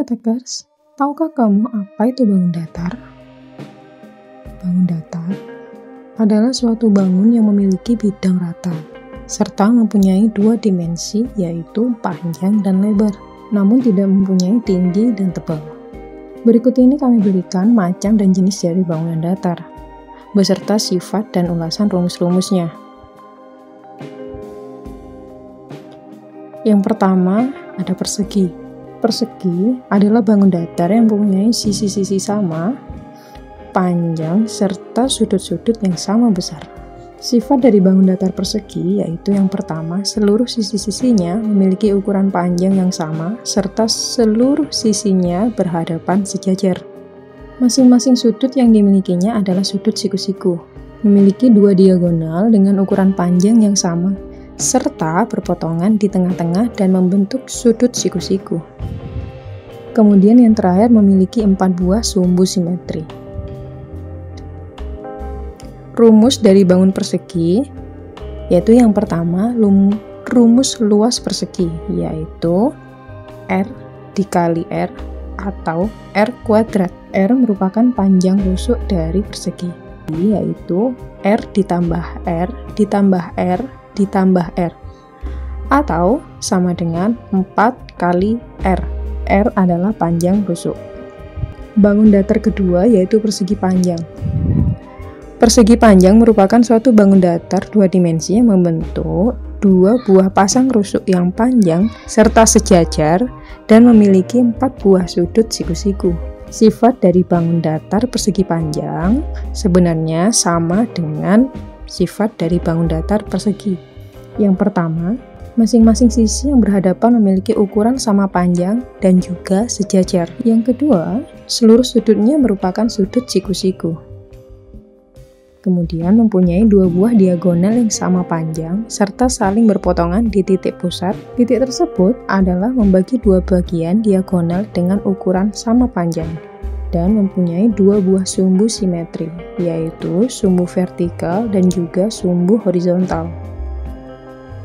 Attackers, tahukah kamu apa itu bangun datar? Bangun datar adalah suatu bangun yang memiliki bidang rata, serta mempunyai dua dimensi yaitu panjang dan lebar, namun tidak mempunyai tinggi dan tebal. Berikut ini kami berikan macam dan jenis dari bangunan datar, beserta sifat dan ulasan rumus-rumusnya. Yang pertama, ada persegi. Persegi adalah bangun datar yang mempunyai sisi-sisi sama, panjang, serta sudut-sudut yang sama besar. Sifat dari bangun datar persegi yaitu yang pertama, seluruh sisi-sisinya memiliki ukuran panjang yang sama, serta seluruh sisinya berhadapan sejajar. Masing-masing sudut yang dimilikinya adalah sudut siku-siku, memiliki dua diagonal dengan ukuran panjang yang sama, serta berpotongan di tengah-tengah dan membentuk sudut siku-siku. Kemudian yang terakhir memiliki 4 buah sumbu simetri. Rumus dari bangun persegi yaitu yang pertama, rumus luas persegi, yaitu R dikali R atau R kuadrat. R merupakan panjang rusuk dari persegi, yaitu R ditambah R ditambah R ditambah R, atau sama dengan 4 kali R. R adalah panjang rusuk. Bangun datar kedua yaitu persegi panjang. Persegi panjang merupakan suatu bangun datar dua dimensi yang membentuk dua buah pasang rusuk yang panjang serta sejajar dan memiliki 4 buah sudut siku-siku. Sifat dari bangun datar persegi panjang sebenarnya sama dengan sifat dari bangun datar persegi. Yang pertama, masing-masing sisi yang berhadapan memiliki ukuran sama panjang dan juga sejajar. Yang kedua, seluruh sudutnya merupakan sudut siku-siku. Kemudian mempunyai dua buah diagonal yang sama panjang serta saling berpotongan di titik pusat. Titik tersebut adalah membagi dua bagian diagonal dengan ukuran sama panjang dan mempunyai dua buah sumbu simetri, yaitu sumbu vertikal dan juga sumbu horizontal.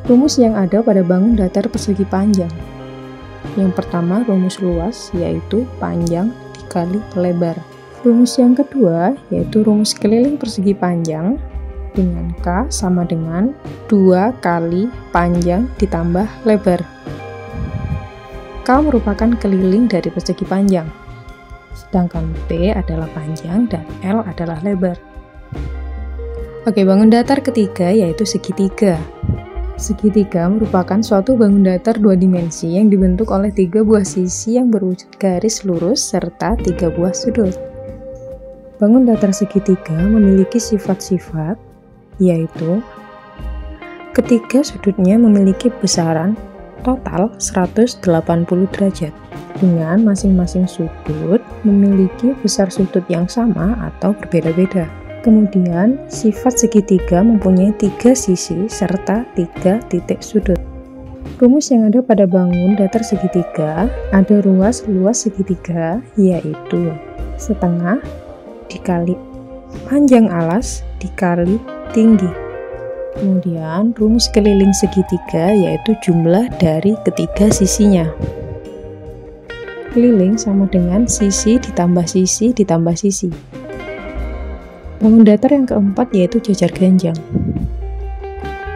Rumus yang ada pada bangun datar persegi panjang. Yang pertama, rumus luas, yaitu panjang dikali lebar. Rumus yang kedua, yaitu rumus keliling persegi panjang, dengan K sama dengan 2 kali panjang ditambah lebar. K merupakan keliling dari persegi panjang, sedangkan P adalah panjang dan L adalah lebar. Oke, bangun datar ketiga yaitu segitiga. Segitiga merupakan suatu bangun datar dua dimensi yang dibentuk oleh 3 buah sisi yang berwujud garis lurus serta 3 buah sudut. Bangun datar segitiga memiliki sifat-sifat, yaitu ketiga sudutnya memiliki besaran total 180 derajat, dengan masing-masing sudut memiliki besar sudut yang sama atau berbeda-beda. Kemudian, sifat segitiga mempunyai 3 sisi serta 3 titik sudut. Rumus yang ada pada bangun datar segitiga, ada ruas segitiga, yaitu setengah dikali panjang alas dikali tinggi. Kemudian, rumus keliling segitiga yaitu jumlah dari ketiga sisinya. Keliling sama dengan sisi ditambah sisi ditambah sisi. Bangun datar yang keempat yaitu jajar ganjang.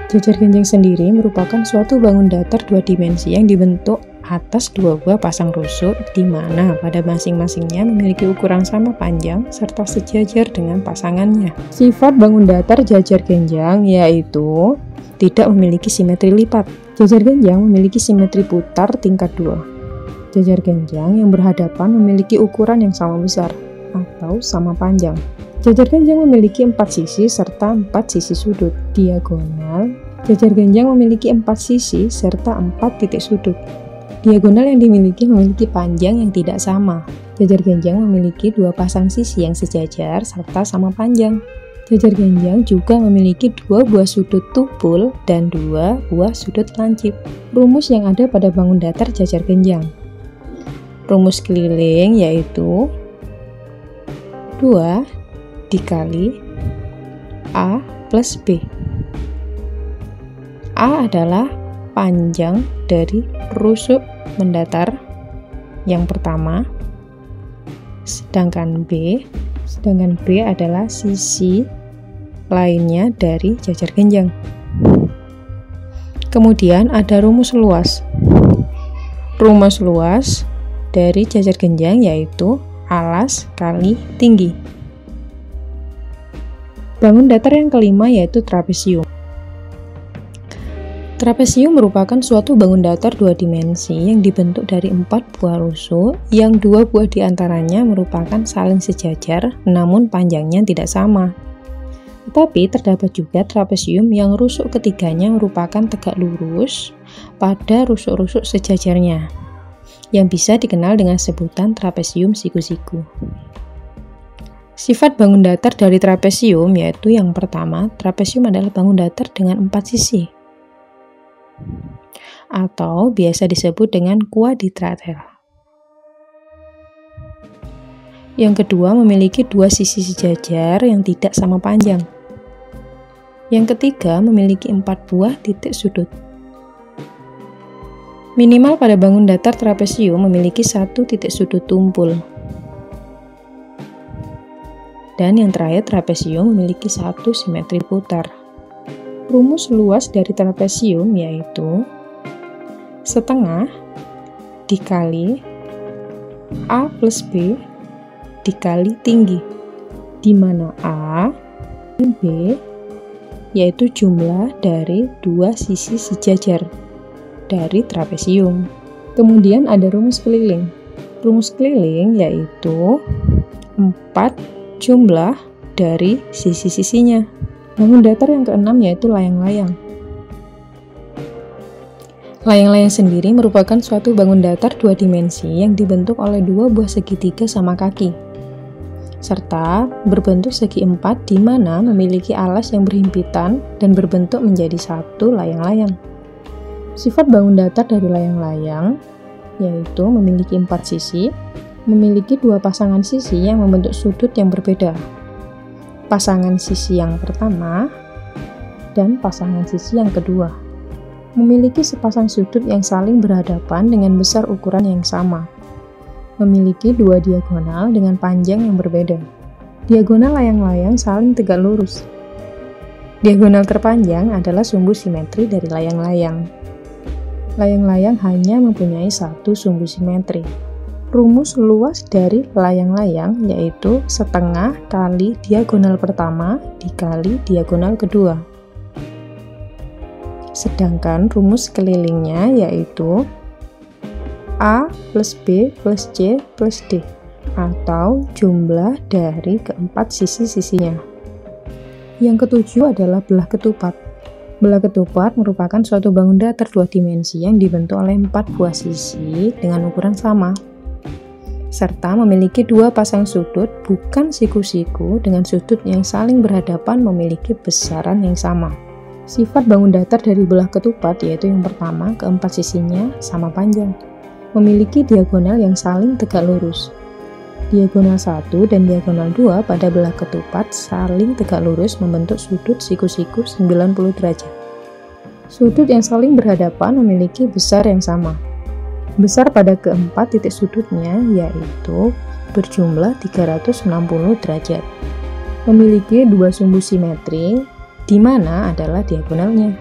Jajar ganjang sendiri merupakan suatu bangun datar dua dimensi yang dibentuk atas 2 buah pasang rusuk, di mana pada masing-masingnya memiliki ukuran sama panjang serta sejajar dengan pasangannya. Sifat bangun datar jajar ganjang yaitu tidak memiliki simetri lipat. Jajar ganjang memiliki simetri putar tingkat 2. Jajar ganjang yang berhadapan memiliki ukuran yang sama besar atau sama panjang. Jajar ganjang memiliki 4 sisi serta 4 sisi sudut. Diagonal, jajar ganjang memiliki 4 sisi serta 4 titik sudut. Diagonal yang dimiliki panjang yang tidak sama. Jajar ganjang memiliki 2 pasang sisi yang sejajar serta sama panjang. Jajar ganjang juga memiliki 2 buah sudut tubul dan 2 buah sudut lancip. Rumus yang ada pada bangun datar jajar ganjang. Rumus keliling yaitu 2 dikali A plus B. A adalah panjang dari rusuk mendatar yang pertama, sedangkan B adalah sisi lainnya dari jajar genjang. Kemudian ada rumus luas. Rumus luas dari jajar genjang yaitu alas kali tinggi. Bangun datar yang kelima yaitu trapesium. Trapesium merupakan suatu bangun datar dua dimensi yang dibentuk dari 4 buah rusuk yang 2 buah diantaranya merupakan saling sejajar namun panjangnya tidak sama. Tetapi terdapat juga trapesium yang rusuk ketiganya merupakan tegak lurus pada rusuk-rusuk sejajarnya, yang bisa dikenal dengan sebutan trapesium siku-siku. Sifat bangun datar dari trapesium yaitu yang pertama, trapesium adalah bangun datar dengan 4 sisi, atau biasa disebut dengan kuadrilateral. Yang kedua, memiliki 2 sisi sejajar yang tidak sama panjang. Yang ketiga, memiliki 4 buah titik sudut. Minimal pada bangun datar trapesium memiliki 1 titik sudut tumpul. Dan yang terakhir, trapesium memiliki 1 simetri putar. Rumus luas dari trapesium yaitu setengah dikali A plus B dikali tinggi, di mana A dan B yaitu jumlah dari 2 sisi sejajar dari trapesium. Kemudian ada rumus keliling. Rumus keliling yaitu 4 jumlah dari sisi-sisinya. Bangun datar yang keenam yaitu layang-layang. Layang-layang sendiri merupakan suatu bangun datar 2 dimensi yang dibentuk oleh 2 buah segitiga sama kaki, serta berbentuk segi 4 di mana memiliki alas yang berhimpitan dan berbentuk menjadi satu layang-layang. Sifat bangun datar dari layang-layang yaitu memiliki 4 sisi, memiliki 2 pasangan sisi yang membentuk sudut yang berbeda. Pasangan sisi yang pertama dan pasangan sisi yang kedua. Memiliki sepasang sudut yang saling berhadapan dengan besar ukuran yang sama. Memiliki 2 diagonal dengan panjang yang berbeda. Diagonal layang-layang saling tegak lurus. Diagonal terpanjang adalah sumbu simetri dari layang-layang. Layang-layang hanya mempunyai 1 sumbu simetri. Rumus luas dari layang-layang yaitu setengah kali diagonal pertama dikali diagonal kedua. Sedangkan rumus kelilingnya yaitu A plus B plus C plus D, atau jumlah dari keempat sisi-sisinya. Yang ketujuh adalah belah ketupat. Belah ketupat merupakan suatu bangun datar 2 dimensi yang dibentuk oleh 4 buah sisi dengan ukuran sama, serta memiliki 2 pasang sudut bukan siku-siku dengan sudut yang saling berhadapan memiliki besaran yang sama. Sifat bangun datar dari belah ketupat yaitu yang pertama, keempat sisinya sama panjang, memiliki diagonal yang saling tegak lurus. Diagonal 1 dan diagonal 2 pada belah ketupat saling tegak lurus membentuk sudut siku-siku 90 derajat. Sudut yang saling berhadapan memiliki besar yang sama. Besar pada keempat titik sudutnya yaitu berjumlah 360 derajat. Memiliki 2 sumbu simetri di mana adalah diagonalnya.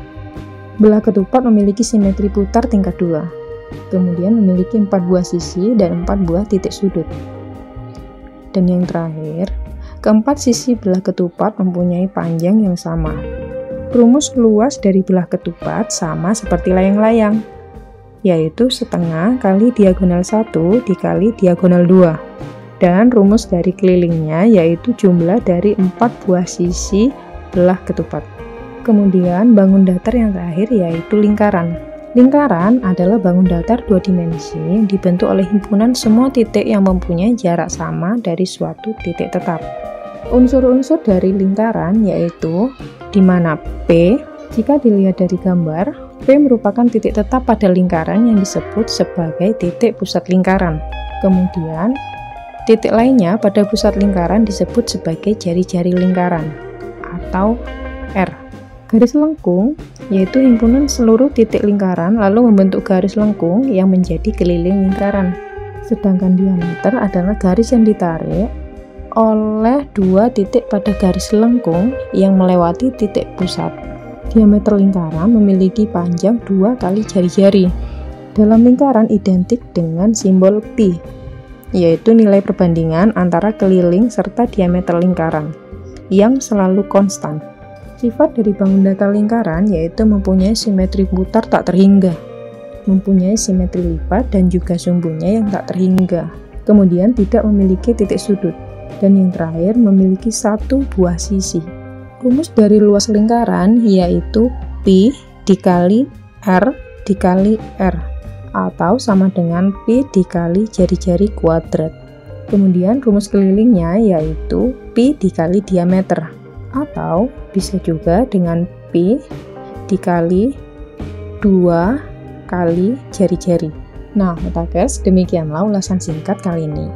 Belah ketupat memiliki simetri putar tingkat 2. Kemudian memiliki 4 buah sisi dan 4 buah titik sudut. Dan yang terakhir, keempat sisi belah ketupat mempunyai panjang yang sama. Rumus luas dari belah ketupat sama seperti layang-layang, yaitu setengah kali diagonal 1 dikali diagonal 2. Dan rumus dari kelilingnya yaitu jumlah dari 4 buah sisi belah ketupat. Kemudian bangun datar yang terakhir yaitu lingkaran. Lingkaran adalah bangun datar 2 dimensi yang dibentuk oleh himpunan semua titik yang mempunyai jarak sama dari suatu titik tetap. Unsur-unsur dari lingkaran yaitu di mana P, jika dilihat dari gambar, P merupakan titik tetap pada lingkaran yang disebut sebagai titik pusat lingkaran. Kemudian, titik lainnya pada pusat lingkaran disebut sebagai jari-jari lingkaran atau R. Garis lengkung yaitu himpunan seluruh titik lingkaran lalu membentuk garis lengkung yang menjadi keliling lingkaran. Sedangkan diameter adalah garis yang ditarik oleh dua titik pada garis lengkung yang melewati titik pusat. Diameter lingkaran memiliki panjang 2 kali jari-jari. Dalam lingkaran identik dengan simbol pi, yaitu nilai perbandingan antara keliling serta diameter lingkaran yang selalu konstan. Sifat dari bangun datar lingkaran yaitu mempunyai simetri putar tak terhingga, mempunyai simetri lipat dan juga sumbunya yang tak terhingga. Kemudian tidak memiliki titik sudut. Dan yang terakhir memiliki satu buah sisi. Rumus dari luas lingkaran yaitu pi dikali r dikali r, atau sama dengan pi dikali jari-jari kuadrat. Kemudian rumus kelilingnya yaitu pi dikali diameter, atau bisa juga dengan pi dikali 2 kali jari-jari. Nah, Otakers, demikianlah ulasan singkat kali ini.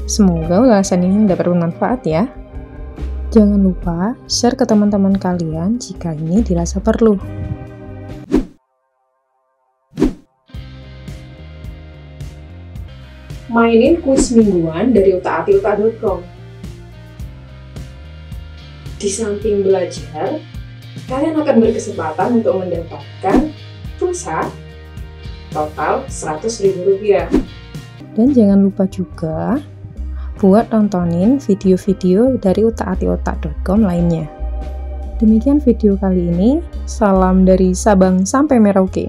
Semoga ulasan ini dapat bermanfaat ya. Jangan lupa share ke teman-teman kalian jika ini dirasa perlu. Mainin kuis mingguan dari utaatilta.com. Di samping belajar, kalian akan berkesempatan untuk mendapatkan pulsa total Rp100.000. Dan jangan lupa juga buat nontonin video-video dari utaatilta.com lainnya. Demikian video kali ini. Salam dari Sabang sampai Merauke.